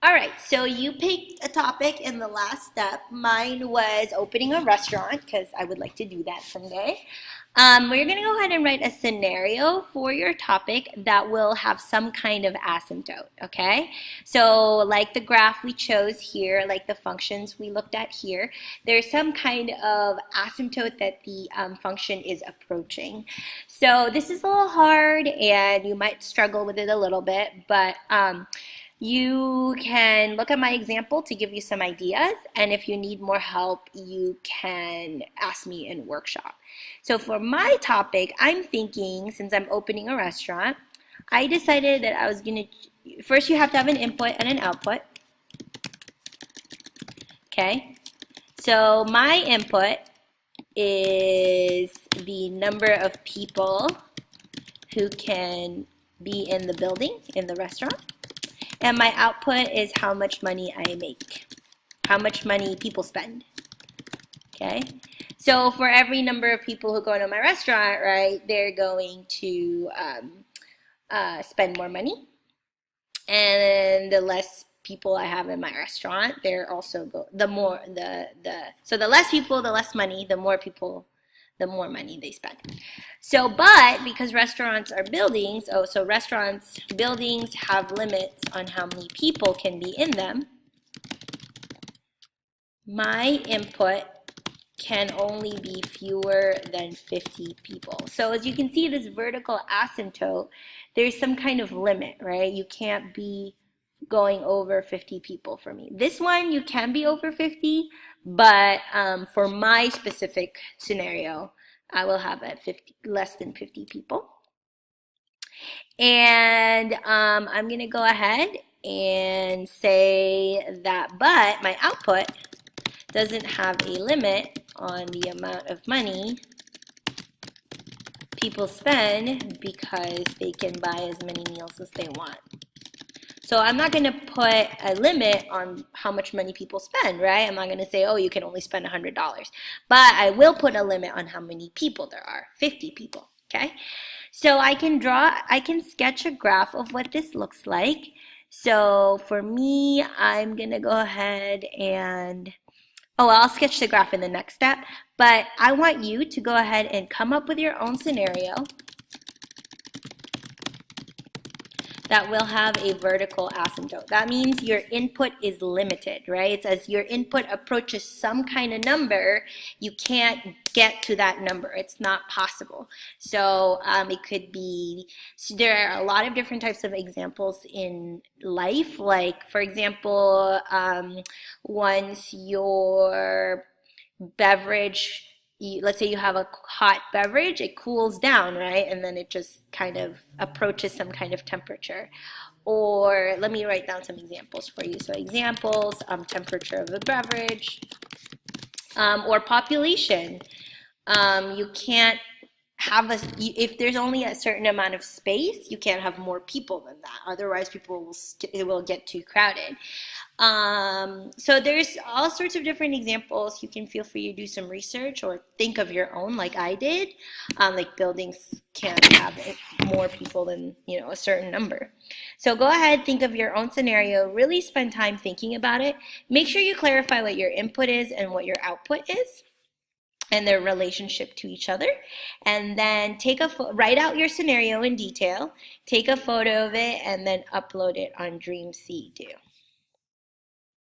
All right, so you picked a topic in the last step. Mine was opening a restaurant because I would like to do that someday. We're going to go ahead and write a scenario for your topic that will have some kind of asymptote, okay? So like the graph we chose here, like the functions we looked at here, there's some kind of asymptote that the function is approaching. So this is a little hard and you might struggle with it a little bit, but you can look at my example to give you some ideas, and if you need more help, you can ask me in workshop. So for my topic, I'm thinking, since I'm opening a restaurant, I decided that I was going to, first you have to have an input and an output, okay? So my input is the number of people who can be in the building, in the restaurant. And my output is how much money I make, how much money people spend, okay? So for every number of people who go into my restaurant, right, they're going to spend more money. And the less people I have in my restaurant, they're also, so the less people, the less money, the more people, the more money they spend. So, but because restaurants are buildings, so restaurants, buildings have limits on how many people can be in them, my input can only be fewer than 50 people. So as you can see, this vertical asymptote, there's some kind of limit, right? You can't be going over 50 people for me. This one, you can be over 50, but for my specific scenario, I will have at less than 50 people. And I'm going to go ahead and say that, but my output doesn't have a limit on the amount of money people spend because they can buy as many meals as they want. So I'm not going to put a limit on how much money people spend, right? I'm not going to say, oh, you can only spend $100. But I will put a limit on how many people there are, 50 people, okay? So I can sketch a graph of what this looks like. So for me, I'm going to go ahead and, I'll sketch the graph in the next step. But I want you to go ahead and come up with your own scenario that will have a vertical asymptote. That means your input is limited, right? It says your input approaches some kind of number, you can't get to that number. It's not possible. So it could be, so there are a lot of different types of examples in life. Like, for example, once your beverage, let's say you have a hot beverage, it cools down, right? And then it just kind of approaches some kind of temperature. Or let me write down some examples for you. So examples, temperature of a beverage, or population. You can't have if there's only a certain amount of space, you can't have more people than that. Otherwise, it will get too crowded. So there's all sorts of different examples. You can feel free to do some research or think of your own, like I did. Like buildings can't have more people than, a certain number. So go ahead, think of your own scenario, really spend time thinking about it. Make sure you clarify what your input is and what your output is and their relationship to each other. And then write out your scenario in detail, take a photo of it, and then upload it on Dreamseed.